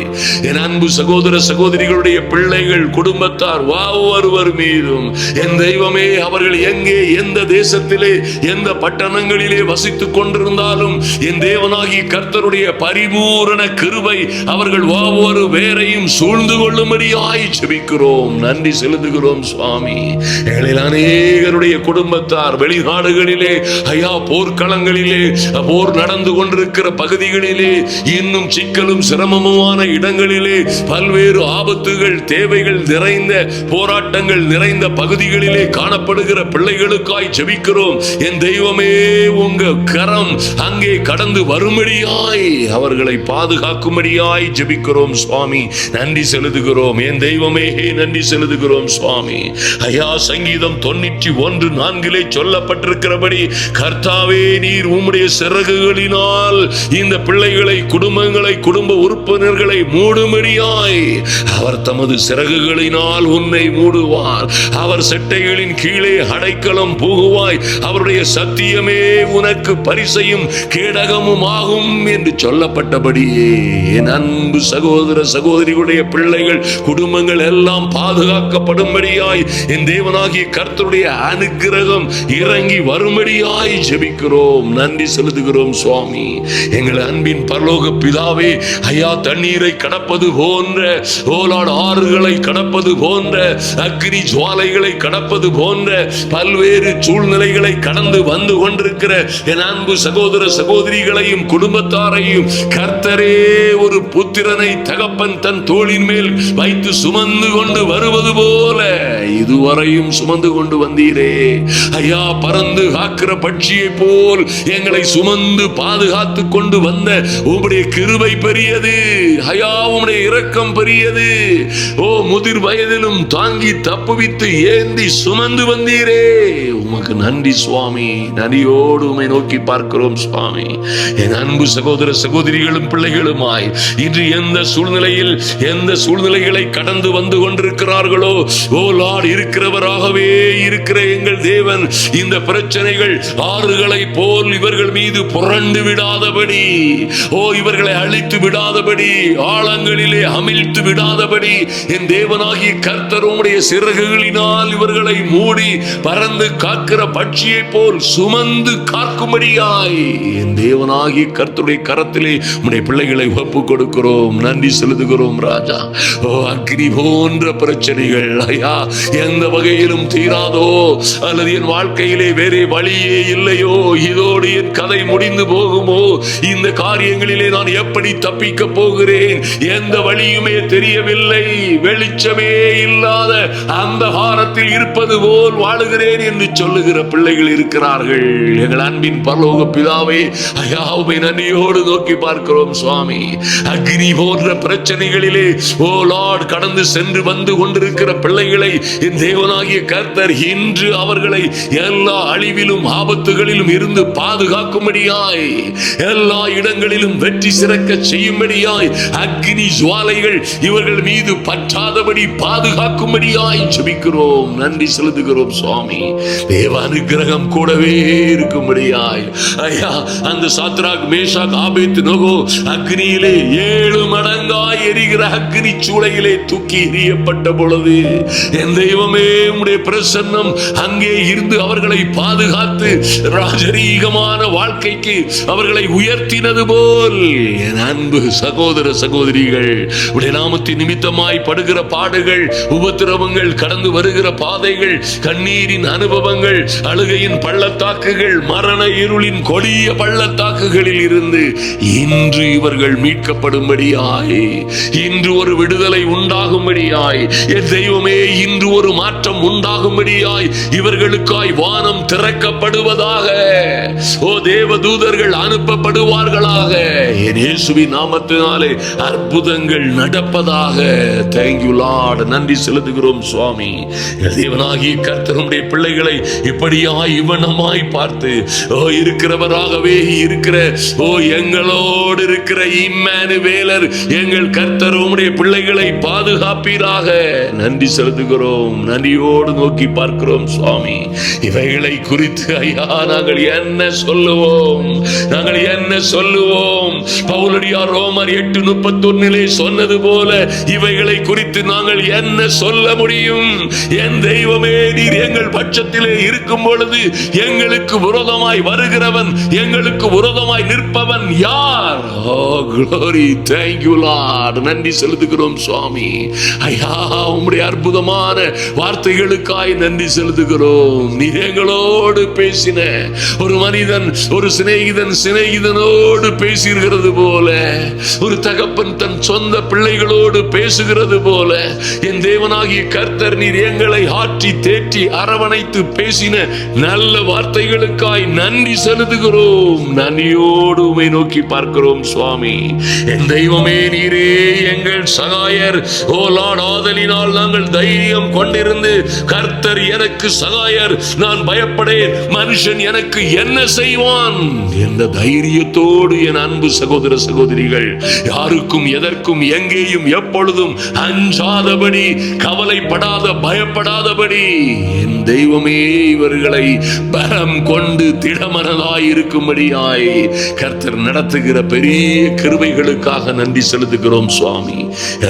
Speaker 1: என் அன்பு சகோதர சகோதரிகளுடைய பிள்ளைகள், குடும்பத்தார் ஒவ்வொருவர் மீதும் என் தெய்வமே, அவர்கள் எங்கே, எந்த தேசத்திலே, எந்த பட்டணங்களிலே வசித்துக் கொண்டிருந்தாலும் என் தேவனாகிய கர்த்தருடைய பரிபூரண கிருபை அவர்கள் ஒவ்வொரு பேரையும் சூழ்ந்து கொள்ளும்படியாய் ஜெபிக்கிறோம். நன்றி செலுத்துகிறோம் சுவாமி. எங்களில் அநேகருடைய குடும்பத்தார் வெளிநாடுகளிலே, ஐயா, போர்க்களங்களிலே, போர் நடந்து கொண்டிருக்கிற பகுதிகளிலே, இன்னும் சிக்கலும் சிரமமுமான இடங்களிலே, பல்வேறு ஆபத்துகள், தேவைகள் நிறைந்த, போராட்டங்கள் நிறைந்த பகுதிகளிலே காணப்படுகிற பிள்ளைகளுக்காய் ஜெபிக்கிறோம். என் தெய்வமே, உங்க கரம் அங்கே கடந்து வரும்படியாய், அவர்களை பாதுகாக்கும்படியாய் ஜெபிக்கிறோம் சுவாமி. நன்றி செலுத்துகிறோம் என் தெய்வமே, நன்றி செலுத்துகிறோம் சுவாமி. ஐயா, சங்கீதம் 91:4 சொல்லப்பட்டிருக்கிறபடி, கர்த்தாவே, நீர் உம்முடைய சிறகுகளினால் இந்த பிள்ளை பிள்ளைகளை, குடும்பங்களை, குடும்ப உறுப்பினர்களை மூடும்படியாய் அவர் தமது சிறகுகளினால் உன்னை மூடுவார். அவர் செட்டைகளின் கீழே அடைக்கலம் புகுவாய். அவருடைய சத்தியமே உனக்கு பரிசையும் கேடகமும் ஆகும் என்று சொல்லப்பட்டபடியே என் அன்பு சகோதர சகோதரிகளுடைய பிள்ளைகள், குடும்பங்கள் எல்லாம் பாதுகாக்கப்படும்படியாய் என் தேவனாகிய கர்த்தருடைய அனுக்கிரகம் இறங்கி வரும்படியாய் ஜெபிக்கிறோம். நன்றி செலுத்துகிறோம் சுவாமி. எங்கள் அன்பின் பரலோக பிதாவே, ஐயா, தண்ணீரை கடப்பது போன்ற, ஓலாடு ஆறுகளை கடப்பது போன்ற, அக்னி ஜுவாலைகளை கடப்பது போன்ற பல்வேறு சூழ்நிலைகளை கடந்து வந்து கொண்டிருக்கிற என் அன்பு சகோதர சகோதரிகளையும் குடும்பத்தாரையும் கர்த்தரே ஒரு புத்திரனை தகப்பன் தன் தோளின் மேல் வைத்து சுமந்து கொண்டு வருவது போல இதுவரையும் சுமந்து கொண்டு வந்தீரே ஐயா. பறந்து காக்கிற பட்சியை போல் எங்களை சுமந்து பாதுகாத்து கொண்டு வந்த உம்முடைய கிருபை பெரியது ஐயா. உம்முடைய இரக்கம் பெரியது. ஓ, முதிர் வயதிலும் தாங்கி தப்புவித்து ஏந்தி சுமந்து வந்தீரே, உமக்கு நன்றி சுவாமி. நன்றியோடு உம்மை நோக்கி பார்க்கிறோம் சுவாமி. என் அன்பு சகோதர சகோதரிகளும் பிள்ளைகளுமாய் இன்று எந்த சூழ்நிலையில் எந்த சூழ்நிலைகளை கடந்து வந்து கொண்டிருக்கிறார்களோ, ஓ லார்ட், இருக்கிறவராகவே இருக்கிற எங்கள் தேவன் இந்த பிரச்சனைகள் ஆறுகளை போல் இவர்கள் மீது புரண்டு விடாதபடி, ஓ இவர்களை அழித்து விடாதபடி, ஆழங்களிலே அமிழ்த்து விடாதபடி என் தேவனாகிய கர்த்தர் உம்முடைய சிறகுகளினால் இவர்களை மூடி பறந்து காக்கிற பட்சியை போல் சுமந்து காக்கும்படியாய் என் தேவனாகிய கர்த்தருடைய கரத்திலே உம்முடைய பிள்ளைகளை ஒப்பு கொடுக்கிறோம். நன்றி செலுத்துகிறோம் ராஜா. ஓ, அக்னி போன்ற பிரச்சனைகள் ஐயா எந்த வகையிலும் தீராதோ, அல்லது என் வாழ்க்கையிலே வேறே வழியே இல்லையோ, இதோடு என் கதை முடிந்து போகுமோ, இந்த காரியங்களிலே நான் எப்படி தப்பிக்க போகிறேன், எந்த வழியுமே தெரியவில்லை, வெளிச்சமே இல்லாத அந்த வாரத்தில் இருப்பது போல் வாழுகிறேன் என்று சொல்லுகிற பிள்ளைகள் இருக்கிறார்கள். எங்கள் அன்பின் பரலோக பிதாவே, ஐயா, உம்மை நன்றியோடு நோக்கி பார்க்கிறோம் சுவாமி. அக்னி போன்ற பிரச்சனைகளிலே ஓ லார்ட் கடந்து சென்று வந்து கொண்டிருக்கிற பிள்ளைகளை என் தேவனாகிய கர்த்தர் இன்று அவர்களை எல்லா அழிவிலும் ஆபத்துகளிலும் இருந்து பாதுகாக்கும்படியாய், எல்லா இடங்களிலும் வெற்றி சிறக்க செய்யும்படியாய், அக்னி ஜுவாலைகள் இவர்கள் மீது பற்றாதபடி பாதுகாக்கும்படியாய் ஜெபிக்கிறோம். நன்றி செலுத்துகிறோம் சுவாமி. தேவ அனுக்கிரகம் கூடவே இருக்கும்படியாய் ஐயா, அந்த சாத்ராக், மேஷாக், ஆபேத்நேகோ அக்னியிலே 7 மடங்காய் எரிகிற அக்னி சூளையிலே தூக்கி எறியப்பட்ட பொழுது என் தெய்வமே உம்முடைய பிரசன்னம் அங்கே இருந்து அவர்களை பாதுகாத்து ராஜரீகமான வாழ்க்கைக்கு அவர்களை உயர்த்தினது போல் என் அன்பு சகோதர சகோதரிகள், உடைய நாமத்தின் நிமித்தமாய் படுகிற பாடுகள், உபத்திரவங்கள், கடந்து வருகிற பாதைகள், கண்ணீரின் அனுபவங்கள், அழுகையின் பள்ளத்தாக்குகள், மரண இருளின் கொடிய பள்ளத்தாக்குகளில் இருந்து இன்று இவர்கள் மீட்கப்படும்படியாய், இன்று ஒரு விடுதலை உண்டாகும்படியாய், என் தெய்வமே இன்று ஒரு மாற்றம் உண்டாகும்படியாய் இவர்களுக்காய் வானம் திறக்கப்படுவதாக, ஓ தேவதூதர்கள் அனுப்பப்படுவார்களாக, என் இயேசுவின் நாமத்தினாலே அற்புதங்கள் நடப்பதாக. Thank you Lord. நன்றி செலுத்துகிறோம் சுவாமி. தேவனாகிய கர்த்தருடைய பிள்ளைகளை இப்படியாய் இவனமாய் பார்த்து, ஓ இருக்கிறவராகவே இருக்கிற, ஓ எங்களோடு இருக்கிற இம்மானுவேலர் எங்கள் கர்த்தர் உம்முடைய பிள்ளைகளை பாதுகாப்பீராக. நன்றி செலுத்துகிறோம். நன்றியோடு நோக்கி பார்க்கிறோம் சுவாமி. இவைகளை குறித்து ஐயா நாங்கள் என்ன சொல்லுவோம், நாங்கள் என்ன சொல்லுவோம்? பவுலடியார் ரோமர் 8:31 சொன்னது போல இவைகளை குறித்து நாங்கள் என்ன சொல்ல முடியும்? என் தெய்வமே, நீர் எங்கள் பட்சத்திலே இருக்கும் பொழுது எங்களுக்கு விரோதமாய் வருகிறவன், எங்களுக்கு விரோதமாய் நிற்பவன் யார்? ஓ glory, thank you Lord. நன்றி செலுத்துகிறோம் சுவாமி. ஐயா, உம்முடைய அற்புதமான வார்த்தைகளுக்காய் நன்றி செலுத்துகிறோம். நீர் எங்களோடு பேசின ஒரு மனிதன், ஒரு சிநேகிதனோடு பேசுகிறது போல, ஒரு தகப்பன் தன் சொந்த பிள்ளைகளோடு பேசுகிறது போல, என் தேவனாகிய கர்த்தர் நீர் எங்களை ஆற்றி தேற்றி அரவணைத்து பேசின நல்ல வார்த்தைகளுக்காய் நன்றி செலுத்துகிறோம். நன்றியோடு உம்மை நோக்கி பார்க்கிறோம் சுவாமி. என் தெய்வமே, நீரே எங்கள் சகாயர். ஓ லார்ட், ஆதலினால் நாங்கள் தைரியம் கொண்டிருந்து, கர்த்தர் எனக்கு சகாயர், நான் பயப்படேன், மனுஷன் எனக்கு என்ன செய்வான் என்ற தைரியத்தோடு என் என் அன்பு சகோதர சகோதரிகள், யாருக்கும் எதற்கும் எங்கேயும் எப்பொழுதும் அஞ்சாதபடி, கவலைப்படாத, பயப்படாதபடி என் தெய்வமே இவர்களை பலம் கொண்டு திடமனதாய் இருக்கும்படியாய் கர்த்தர் நடத்துகிற பெரிய கிருபைகளுக்காக நன்றி செலுத்துகிறோம் சுவாமி.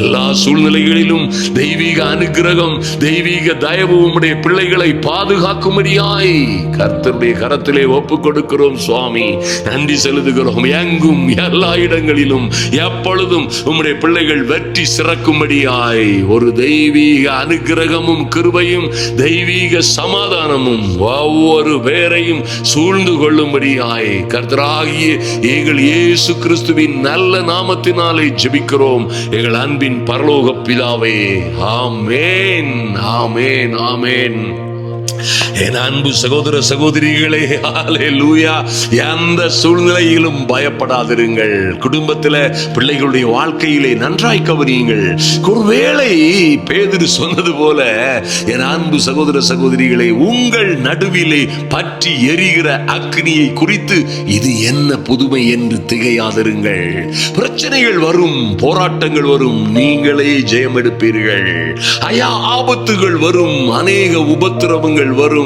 Speaker 1: எல்லா சூழ்நிலைகளிலும் தெய்வீக அனுக்கிரகம், தெய்வீக தயவு உம்முடைய பிள்ளைகளை பாதுகாக்கும்படியாய் கர்த்தருடைய கரத்திலே ஒப்புக் கொடுக்கிறோம் சுவாமி. நன்றி செலுத்துகிறோம். எங்கும் எல்லா இடங்களிலும் எப்பொழுதும் உம்முடைய பிள்ளைகள் வெற்றி சிறக்கும்படியாய் ஒரு தெய்வீக அனுக்கிரகமும் கிருபையும் தெய்வீக சமாதானமும் ஒவ்வொரு பேரையும் சூழ்ந்து கொள்ளும்படியாய் கர்த்தராகிய எங்கள் இயேசு கிறிஸ்துவின் நல்ல நாமத்தினாலே ஜெபிக்கிறோம் எங்கள் அன்பின் பரலோக பிதாவே. ஆமென், ஆமென், ஆமென். என் அன்பு சகோதர சகோதரிகளே, ஹல்லேலூயா. எந்த சூழ்நிலையிலும் பயப்படாதிருங்கள். குடும்பத்தில் பிள்ளைகளுடைய வாழ்க்கையிலே நன்றாய் கவனியுங்கள். ஒருவேளை பேதுரு சொன்னது போல என் அன்பு சகோதர சகோதரிகளே, உங்கள் நடுவிலே பற்றி எரிகிற அக்னியை குறித்து இது என்ன புதுமை என்று திகையாதிருங்கள். பிரச்சனைகள் வரும், போராட்டங்கள் வரும், நீங்களே ஜெயம் எடுப்பீர்கள். ஆபத்துகள் வரும், அநேக உபத்திரவங்கள் வரும்.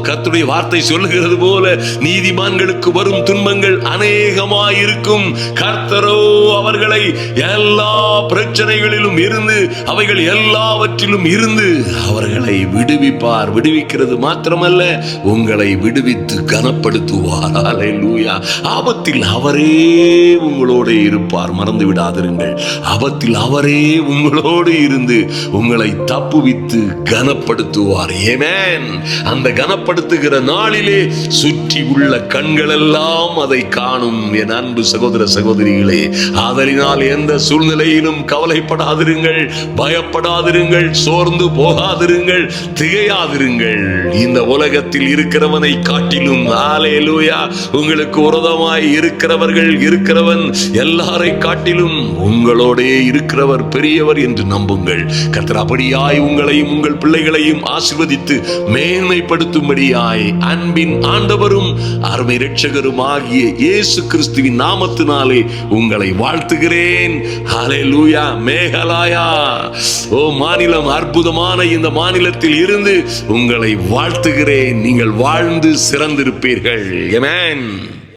Speaker 1: கர்த்தருடைய வார்த்தை சொல்லுகிறது போல நீதிமான்களுக்கு வரும் துன்பங்கள் அநேகமாயிருக்கும். கர்த்தரோ அவர்களை எல்லா பிரச்சனைகளிலும் இருந்து, அவைகள் எல்லாவற்றிலும் இருந்து அவர்களை விடுவிப்பார். விடுவிக்கிறது மாத்திரமல்ல, உங்களை விடுவித்து கனப்படுத்துவார். ஹல்லேலூயா. ஆபத்தில் அவரே உங்களோடு இருப்பார். மறந்து விடாதிருங்கள். ஆபத்தில் அவரே உங்களோடு இருந்து உங்களை தப்புவித்து கனப்படுத்துவார். ஆமென். அந்த கனப்படுத்துகிற நாளிலே சுற்றி உள்ள கண்கள் எல்லாம் அதை காணும். என் அன்பு சகோதர சகோதரிகளே, ஆதலினால் எந்த சூழ்நிலையிலும் கவலைப்படாதிருங்கள், பயப்படாதிருங்கள், சோர்ந்து போகாதிருங்கள், திகையாதிருங்கள். இந்த உலகத்தில் இருக்கிறவனை காட்டிலும் ஹல்லேலூயா உங்களுக்கு உரதமாய் இருக்கிறவன் எல்லாரை காட்டிலும் உங்களோடே இருக்கிறவர் பெரியவர் என்று நம்புங்கள். கர்த்தர் அப்படியாய் உங்களையும் உங்கள் பிள்ளைகளையும் ஆசீர்வதித்து மேன்மைப்படுத்தும்படியாய் அன்பின் ஆண்டவரும் அருமை இரட்சகரும் ஆகிய இயேசு கிறிஸ்துவின் நாமத்தினாலே உங்களை வாழ்த்துகிறேன். ஹல்லேலூயா. மேகலாயா, ஓ மாநிலம், அற்புதமான இந்த மாநிலத்தில் இருந்து உங்களை வாழ்த்துகிறேன். நீங்கள் வாழ்ந்து சிறந்திருப்பீர்கள். ஆமென்.